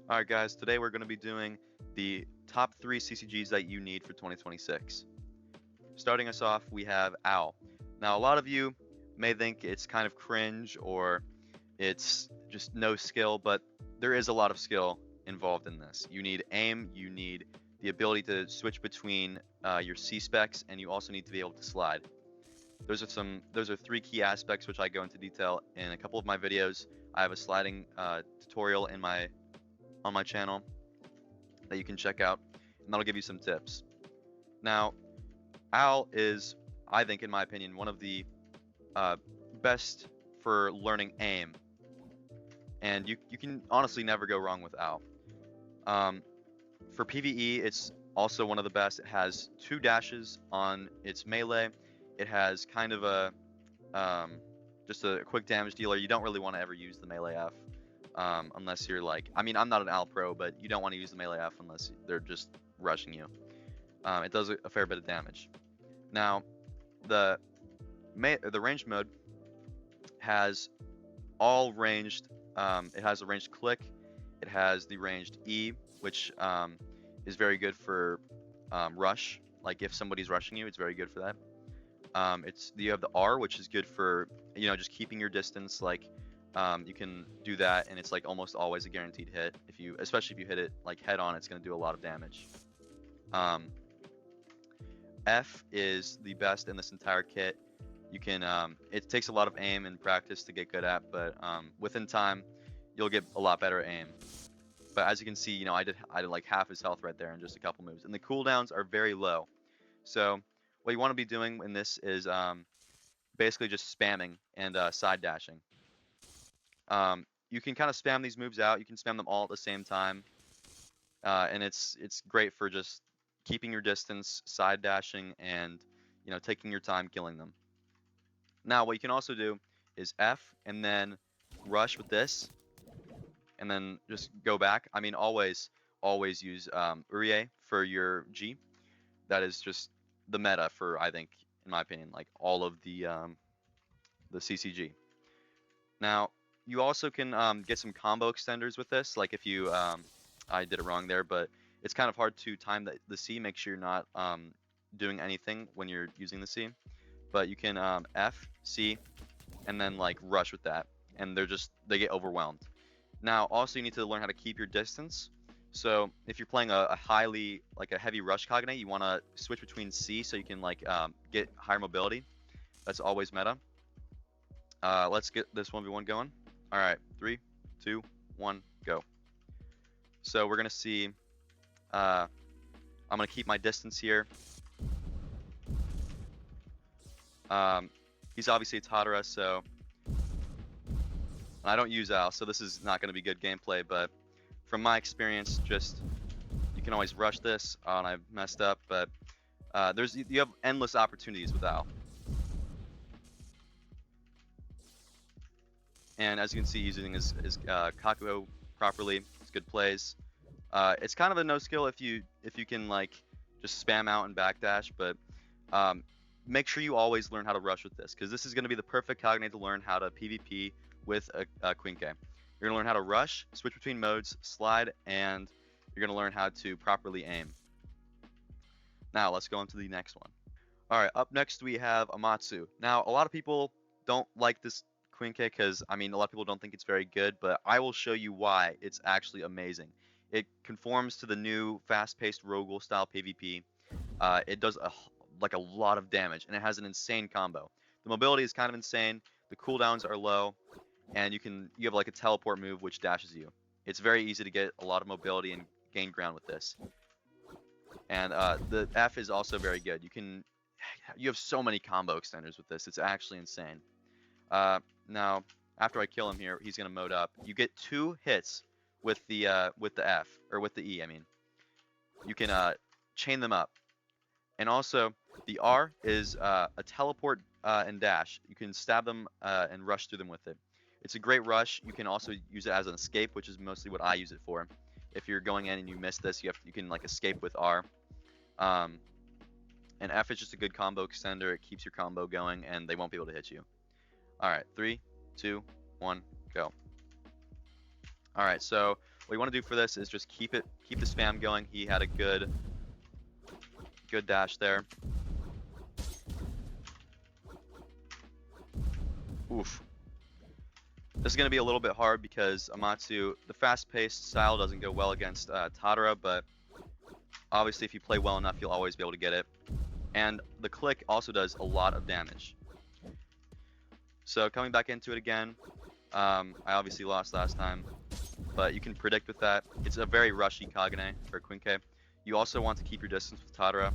Alright guys, today we're going to be doing the top 3 CCGs that you need for 2026. Starting us off, we have Owl. Now a lot of you may think it's kind of cringe or it's just no skill, but there is a lot of skill involved in this. You need aim, you need the ability to switch between your C specs, and you also need to be able to slide. Those are 3 key aspects which I go into detail in a couple of my videos. I have a sliding tutorial on my channel that you can check out, and that'll give you some tips. Now, Owl is, I think, in my opinion, one of the best for learning aim, and you can honestly never go wrong with Owl. For PvE, it's also one of the best. It has 2 dashes on its melee. It has kind of a just a quick damage dealer. You don't really want to ever use the melee F. Unless you're like, I mean, I'm not an Owl pro, but you don't want to use the melee F unless they're just rushing you. It does a fair bit of damage. Now, the ranged mode has all ranged. It has a ranged click. It has the ranged E, which is very good for rush. Like if somebody's rushing you, it's very good for that. You have the R, which is good for just keeping your distance. Like you can do that, and it's like almost always a guaranteed hit. Especially if you hit it like head on, it's going to do a lot of damage. F is the best in this entire kit. You can it takes a lot of aim and practice to get good at, but within time you'll get a lot better at aim. But as you can see, I did like half his health right there in just a couple moves, and the cooldowns are very low. So what you want to be doing in this is basically just spamming and side dashing. You can kind of spam these moves out. You can spam them all at the same time, and it's great for just keeping your distance, side dashing, and taking your time killing them. Now, what you can also do is F and then rush with this, and then just go back. I mean, always use Urie for your G. That is just the meta for, I think, in my opinion, like all of the CCG. Now, you also can get some combo extenders with this. Like if you, I did it wrong there, but it's kind of hard to time the C. Make sure you're not doing anything when you're using the C. But you can F, C, and then like rush with that, and they get overwhelmed. Now, also you need to learn how to keep your distance. So if you're playing a heavy rush cognate, you want to switch between C so you can like get higher mobility. That's always meta. Let's get this 1v1 going. All right, 3, 2, 1, go. So we're gonna see. I'm gonna keep my distance here. He's obviously a Tadara, so I don't use Owl, so this is not gonna be good gameplay. But from my experience, you can always rush this. Oh, and I messed up, but you have endless opportunities with Owl. And as you can see, he's using his Kakuho properly. It's good plays. It's kind of a no skill if you can like just spam out and backdash, but make sure you always learn how to rush with this, because this is going to be the perfect cognate to learn how to PvP with a Quinque. You're going to learn how to rush, switch between modes, slide, and you're going to learn how to properly aim. Now let's go on to the next one. All right, up next we have Amatsu. Now a lot of people don't like this Quinque because, I mean, a lot of people don't think it's very good, but I will show you why it's actually amazing. It conforms to the new fast-paced Ro-Ghoul style PvP. It does a lot of damage, and it has an insane combo. The mobility is kind of insane. The cooldowns are low, and you have like a teleport move which dashes you. It's very easy to get a lot of mobility and gain ground with this. And the F is also very good. You have so many combo extenders with this. It's actually insane. Now, after I kill him here, he's gonna mode up. You get 2 hits with the F, or with the E, I mean. You can chain them up. And also, the R is a teleport and dash. You can stab them and rush through them with it. It's a great rush. You can also use it as an escape, which is mostly what I use it for. If you're going in and you miss this, you can like escape with R. And F is just a good combo extender. It keeps your combo going, and they won't be able to hit you. All right, 3, 2, 1, go. All right, so What you want to do for this is just keep the spam going. He had a good dash there. Oof. This is going to be a little bit hard because Amatsu, the fast-paced style doesn't go well against Tadara, but obviously if you play well enough, you'll always be able to get it. And the click also does a lot of damage. So coming back into it again, I obviously lost last time, but you can predict with that. It's a very rushy Kagane for Quinques. You also want to keep your distance with Tadara,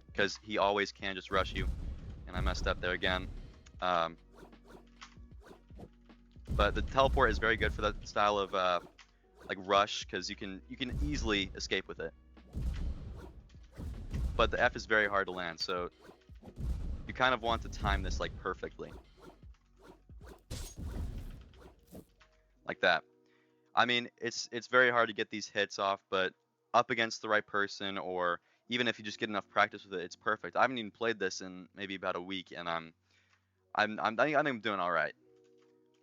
because he always can just rush you. And I messed up there again. But the teleport is very good for that style of like rush, because you can easily escape with it. But the F is very hard to land, so you kind of want to time this like perfectly. Like that. I mean, it's very hard to get these hits off, but up against the right person, or even if you just get enough practice with it, it's perfect. I haven't even played this in maybe about a week, and I think I'm doing all right.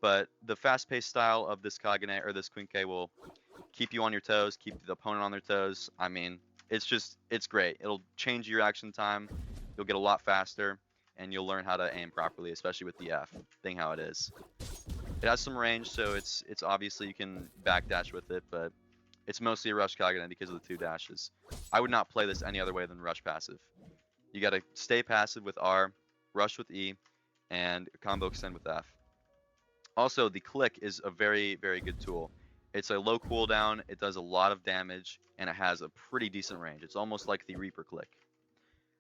But the fast-paced style of this Kagane or this Quinques will keep you on your toes, keep the opponent on their toes. I mean, it's great. It'll change your reaction time. You'll get a lot faster, and you'll learn how to aim properly, especially with the F, being how it is. It has some range, so it's obviously you can backdash with it, but it's mostly a rush Kagane because of the 2 dashes. I would not play this any other way than rush passive. You gotta stay passive with R, rush with E, and combo extend with F. Also, the click is a very, very good tool. It's a low cooldown, it does a lot of damage, and it has a pretty decent range. It's almost like the Reaper click.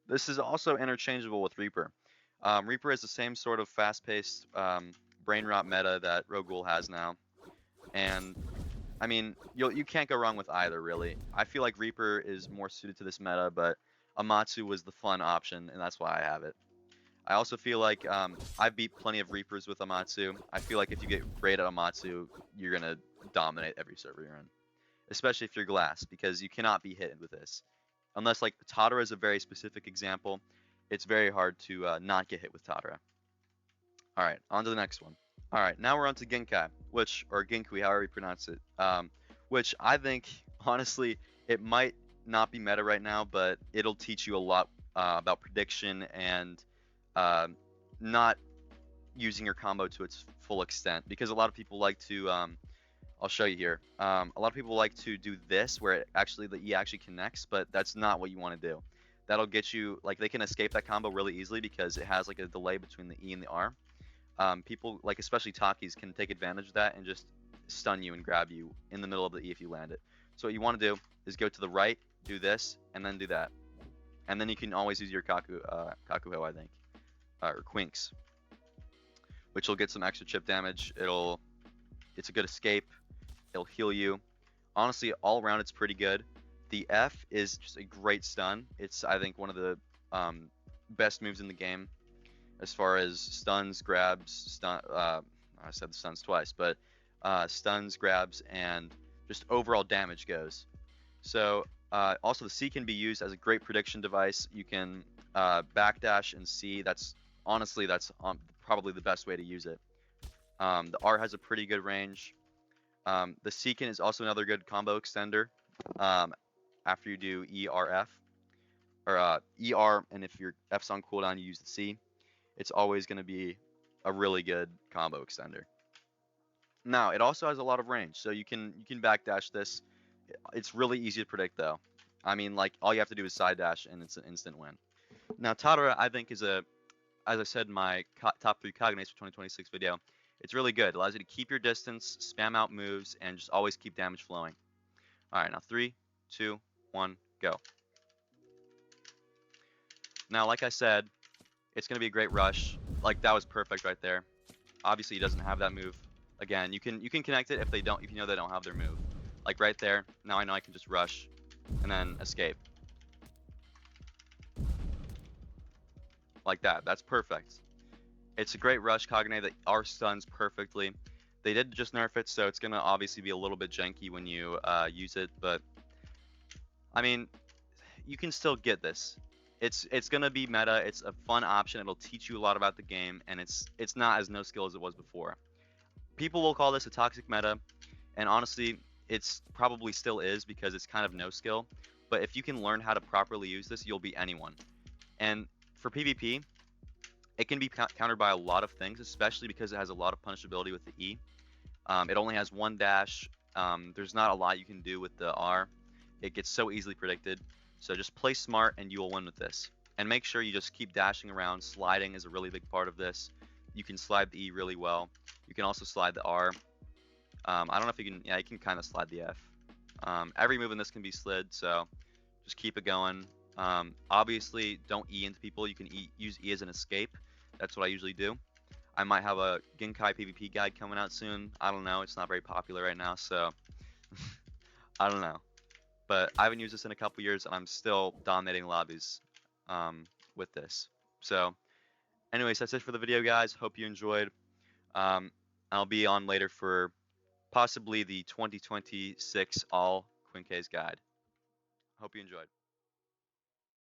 This is also interchangeable with Reaper. Reaper is the same sort of fast-paced brain rot meta that Ro-Ghoul has now. And, I mean, you can't go wrong with either, really. I feel like Reaper is more suited to this meta, but Amatsu was the fun option, and that's why I have it. I also feel like I've beat plenty of Reapers with Amatsu. I feel like if you get great at Amatsu, you're going to dominate every server you're in. Especially if you're glass, because you cannot be hit with this. Unless, like, Tadara is a very specific example. It's very hard to not get hit with Tadara. Alright, on to the next one. Alright, now we're on to Ginkui, or Ginkui, however you pronounce it. Which I think, honestly, it might not be meta right now, but it'll teach you a lot about prediction and not using your combo to its full extent, because a lot of people like to I'll show you here. A lot of people like to do this where the E actually connects, but that's not what you want to do. That'll get you, like, they can escape that combo really easily because it has like a delay between the E and the R. People, like especially Takis, can take advantage of that and just stun you and grab you in the middle of the E if you land it. So what you want to do is go to the right, do this, and then do that. And then you can always use your Kakuho, I think. Or Quinques, which will get some extra chip damage. It's a good escape. It'll heal you. Honestly, all around it's pretty good. The F is just a great stun. It's, I think, one of the best moves in the game as far as stuns, grabs, I said the stuns twice, but stuns, grabs, and just overall damage goes. So also the C can be used as a great prediction device. You can backdash and C. That's probably the best way to use it. The R has a pretty good range. The Seekin is also another good combo extender after you do ERF. Or ER, and if your F's on cooldown, you use the C. It's always going to be a really good combo extender. Now, it also has a lot of range, so you can backdash this. It's really easy to predict, though. I mean, like, all you have to do is side dash, and it's an instant win. Now, Tadara, I think, is as I said in my top 3 Kaganes for 2026 video, it's really good. It allows you to keep your distance, spam out moves, and just always keep damage flowing. All right, now 3, 2, 1, go. Now, like I said, it's going to be a great rush. Like, that was perfect right there. Obviously, he doesn't have that move. Again, you can connect it if you know they don't have their move. Like right there, now I know I can just rush and then escape. Like that. That's perfect. It's a great rush Kagane that R stuns perfectly. They did just nerf it, so it's going to obviously be a little bit janky when you use it, but I mean, you can still get this. It's going to be meta. It's a fun option. It'll teach you a lot about the game, and it's not as no skill as it was before. People will call this a toxic meta, and honestly, it's probably still is because it's kind of no skill. But if you can learn how to properly use this, you'll beat anyone. And for PvP, it can be countered by a lot of things, especially because it has a lot of punishability with the E. It only has one dash. There's not a lot you can do with the R. It gets so easily predicted. So just play smart and you will win with this. And make sure you just keep dashing around. Sliding is a really big part of this. You can slide the E really well. You can also slide the R. I don't know if you can, yeah, you can kind of slide the F. Every move in this can be slid, so just keep it going. Obviously, don't E into people. You can use E as an escape. That's what I usually do. I might have a Ginkui PVP guide coming out soon. I don't know. It's not very popular right now, so I don't know. But I haven't used this in a couple years, and I'm still dominating lobbies with this. So, anyways, that's it for the video, guys. Hope you enjoyed. Um, I'll be on later for possibly the 2026 all Quinques guide. Hope you enjoyed.